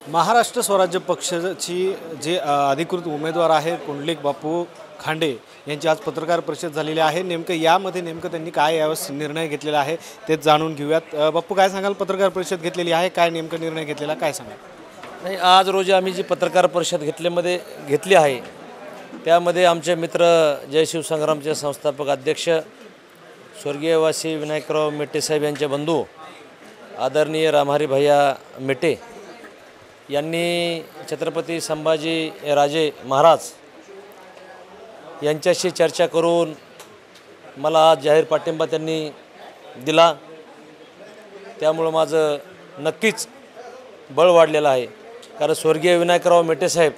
महाराष्ट्र स्वराज्य पक्षाची जे अधिकृत उमेदवार आहे कुंडलिक बापू खांडे यांची आज पत्रकार परिषद झालेली आहे। नेमकं त्यांनी काय यावेळेस निर्णय घेतलेला आहे ते जाणून घेऊयात। बापू काय सांगाल, पत्रकार परिषद घेतलेली आहे, काय नेमकं निर्णय घेतलेला काय सांगाल? नाही, आज रोजी आम्ही जी पत्रकार परिषद घेतली आहे त्यामध्ये आमचे मित्र जय शिवसंग्रामचे संस्थापक अध्यक्ष स्वर्गीय वासी विनायकराव मेटे साहेब यांचे बंधू आदरणीय रामहरी भैया मेटे यांनी छत्रपती संभाजी राजे महाराज यांच्याशी चर्चा करून मला आज जाहीर पाठिंबा त्यांनी दिला। त्यामुळे माझं नक्कीच बळ वाढलेलं आहे, कारण स्वर्गीय विनायकराव मेटे साहेब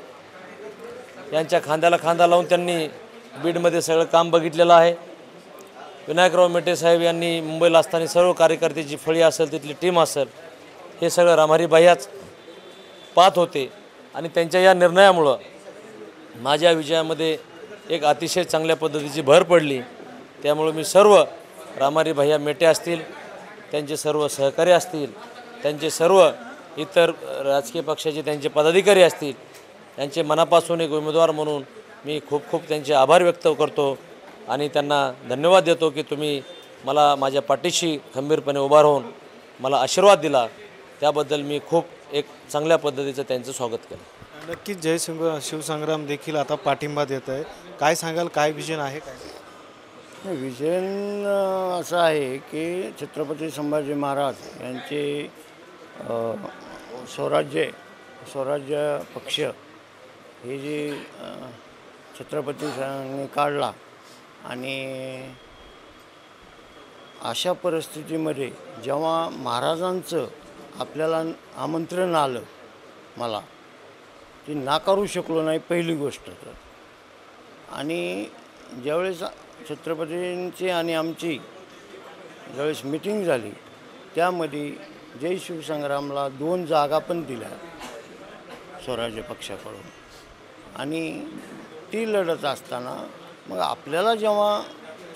यांच्या खांद्याला खांदा लावून त्यांनी बीडमध्ये सगळं काम बघितलेलं आहे। विनायकराव मेटे साहेब यांनी मुंबईला असताना सर्व कार्यकर्त्याची फळी असेल, तिथली टीम असेल, हे सगळं रामहरी भैयाच पाहत होते आणि त्यांच्या या निर्णयामुळं माझ्या विजयामध्ये एक अतिशय चांगल्या पद्धतीची भर पडली। त्यामुळे मी सर्व रामहरी भैया मेटे असतील, त्यांचे सर्व सहकारी असतील, त्यांचे सर्व इतर राजकीय पक्षाचे त्यांचे पदाधिकारी असतील, त्यांचे मनापासून एक उमेदवार म्हणून मी खूप खूप त्यांचे आभार व्यक्त करतो आणि त्यांना धन्यवाद देतो की तुम्ही मला माझ्या पाठीशी खंबीरपणे उभा राहून मला आशीर्वाद दिला। त्याबद्दल मी खूप एक चांगल्या पद्धतीचं त्यांचं स्वागत केलं। नक्कीच जय शिवसंग्राम देखील आता पाठिंबा देत आहे, काय सांगाल, काय विजन आहे? काय विजन असं आहे की छत्रपती संभाजी महाराज यांचे स्वराज्य पक्ष हे जे छत्रपतींनी काढला आणि अशा परिस्थितीमध्ये जेव्हा महाराजांचं आपल्याला आमंत्रण आलं, मला ती नाकारू शकलो नाही पहिली गोष्ट तर। आणि ज्यावेळेस छत्रपतींची आणि आमची ज्यावेळेस मीटिंग झाली त्यामध्ये जय शिवसंग्रामला 2 जागा पण दिल्या स्वराज्य पक्षाकडून। आणि ती लढत असताना मग आपल्याला जेव्हा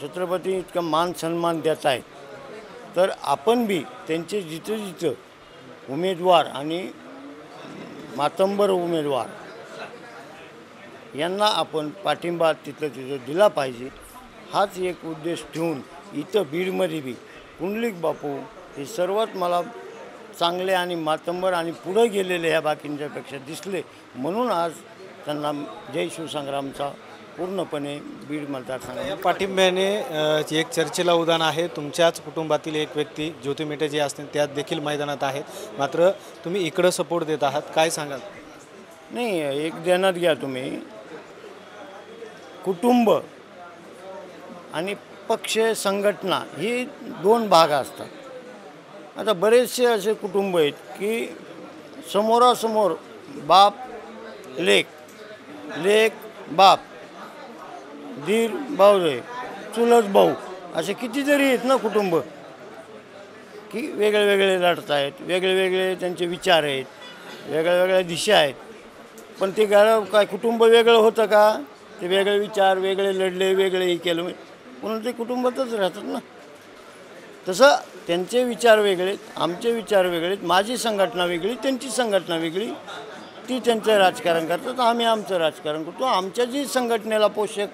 छत्रपती इतका मान सन्मान देत आहेत, तर आपण बी त्यांचे जिथं उमेदवार आणि मातंबर उमेदवार यांना आपण पाठिंबा तिथं दिला पाहिजे। हाच एक उद्देश ठेवून इथं बीडमध्ये बी कुंडलिक बापू हे सर्वात मला चांगले आणि मातंबर आणि पुढे गेलेले ह्या बाकींच्यापेक्षा दिसले, म्हणून आज त्यांना जय शिवसंग्रामचा पूर्णपणे बीड मतदारसंघात पाठिंब्याने एक चर्चेला उदाहरण आहे। तुमच्याच कुटुंबातील एक व्यक्ती ज्योती मेटे जे असतील त्यात देखील मैदानात आहेत, मात्र तुम्ही इकडं सपोर्ट देत आहात, काय सांगाल? नाही, एक ध्यानात घ्या तुम्ही, कुटुंब आणि पक्ष संघटना ही 2 भाग असतात। आता बरेचसे असे कुटुंब आहेत की समोरासमोर बाप लेक, लेक बाप, दीर भाऊजे, चुलत भाऊ, असे कितीतरी आहेत ना कुटुंब की वेगळे वेगळे लढत आहेत, वेगळे वेगळे त्यांचे विचार आहेत, वेगळ्या वेगळ्या दिशा आहेत। पण ते काय कुटुंब वेगळं होतं का? ते वेगळे विचार, वेगळे लढले, वेगळेही केलं म्हणून ते कुटुंबातच राहतात ना। तसं त्यांचे विचार वेगळे, आमचे विचार वेगळे, माझी संघटना वेगळी, त्यांची संघटना वेगळी, ती त्यांचं राजकारण करतात, आम्ही आमचं राजकारण करतो। आमच्या जी संघटनेला पोषक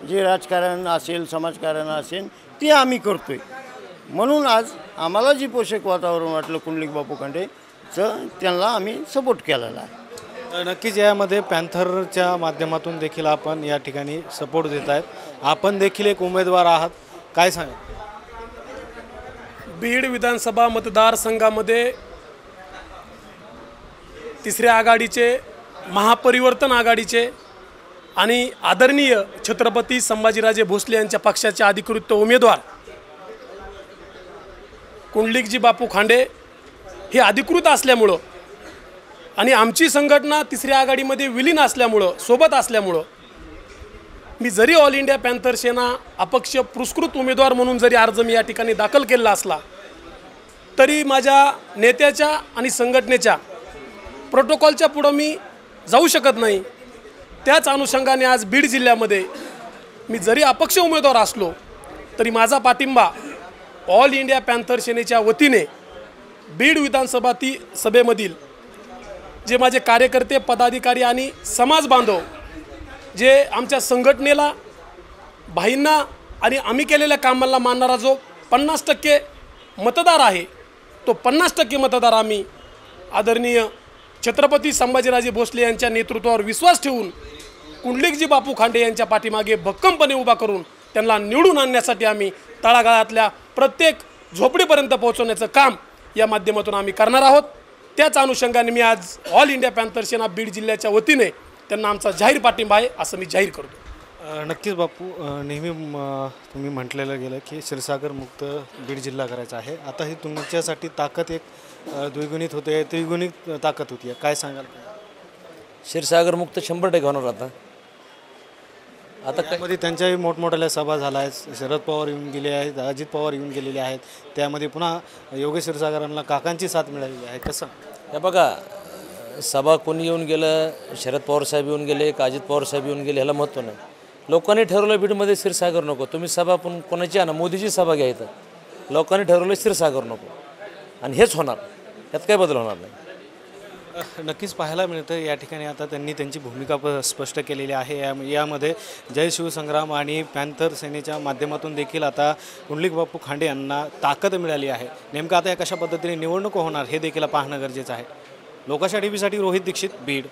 जे राजकारण असेल, समाजकारण असेल, ते आम्ही करतो आहे। म्हणून आज आम्हाला जी पोषक वातावरण वाटलं कुंडलिक बापू खांडेचं, त्यांना आम्ही सपोर्ट केलेला आहे। नक्कीच यामध्ये पॅन्थरच्या माध्यमातून देखील आपण या ठिकाणी सपोर्ट देत आहेत, आपण देखील एक उमेदवार आहात, काय सांगा? बीड विधानसभा मतदारसंघामध्ये 3ऱ्या आघाडीचे, महापरिवर्तन आघाडीचे आणि आदरणीय छत्रपती संभाजीराजे भोसले यांच्या पक्षाचे अधिकृत उमेदवार कुंडलिकजी बापू खांडे हे अधिकृत असल्यामुळं आणि आमची संघटना 3ऱ्या आघाडीमध्ये विलीन असल्यामुळं, सोबत असल्यामुळं, मी जरी ऑल इंडिया पॅन्थर सेना अपक्ष पुरस्कृत उमेदवार म्हणून जरी अर्ज मी या ठिकाणी दाखल केला असला तरी माझ्या नेत्याच्या आणि संघटनेच्या प्रोटोकॉलच्या पुढं मी जाऊ शकत नाही। त्याच अनुषंगाने आज बीड जिल्ह्यामध्ये मी जरी अपक्ष उमेदवार असलो तरी माझा पाठिंबा ऑल इंडिया पॅन्थर सेनेच्या वतीने बीड विधानसभा सभेमधील जे माझे कार्यकर्ते, पदाधिकारी आणि समाज बांधव जे आमच्या संघटनेला, भाईंना आणि आम्ही केलेल्या कामाला मानणारा जो 50% मतदार आहे, तो 50% मतदार आम्ही आदरणीय छत्रपती संभाजीराजे भोसले यांच्या नेतृत्वावर विश्वास ठेवून कुंडलिकजी बापू खांडे यांच्या पाठीमागे भक्कमपणे उभा करून त्यांना निवडून आणण्यासाठी आम्ही तळागाळातल्या प्रत्येक झोपडीपर्यंत पोहोचवण्याचं काम या माध्यमातून आम्ही करणार आहोत. त्याच अनुषंगाने मी आज ऑल इंडिया पॅन्थर सेना बीड जिल्ह्याच्या वतीने त्यांना आमचा जाहीर पाठिंबा आहे असं मी जाहीर करतो. नक्कीच बापू, नेहमी तुम्ही म्हटलेलं गेलं की क्षीरसागर मुक्त बीड जिल्हा करायचा आहे. आता ही तुमच्यासाठी ताकद एक द्विगुणित होते, त्रिगुणित ताकद होती, काय सांगाल? क्षीरसागर मुक्त 100% होणार आता त्यामध्ये त्यांच्याही मोठमोठ्या सभा झाल्या आहेत. शरद पवार येऊन गेले आहेत, अजित पवार येऊन गेलेले आहेत. त्यामध्ये पुन्हा योगेश क्षीरसागरांना काकांची साथ मिळालेली आहे. कसं हे बघा, सभा कोणी येऊन गेलं, शरद पवार साहेब येऊन गेले का अजित पवार साहेब येऊन गेले ह्याला महत्त्व नाही. लोकांनी ठरवलं बीडमध्ये क्षीरसागर नको. तुम्ही सभा पण कोणाची आणा, मोदीची सभा घ्या इथं. लोकांनी ठरवलं क्षीरसागर नको आणि हेच होणार, यात काही बदल होणार नाही. नक्कीच पाहायला मिळतं या ठिकाणी. आता त्यांनी त्यांची भूमिका स्पष्ट केलेली आहे. यामध्ये जय शिवसंग्राम आणि पॅन्थर सेनेच्या माध्यमातून देखील आता कुंडलिक बापू खांडे यांना ताकद मिळाली आहे. नेमकं आता या कशा पद्धतीने निवडणूक होणार हे देखील पाहणं गरजेचं आहे. लोकाशा टीव्हीसाठी रोहित दीक्षित, बीड.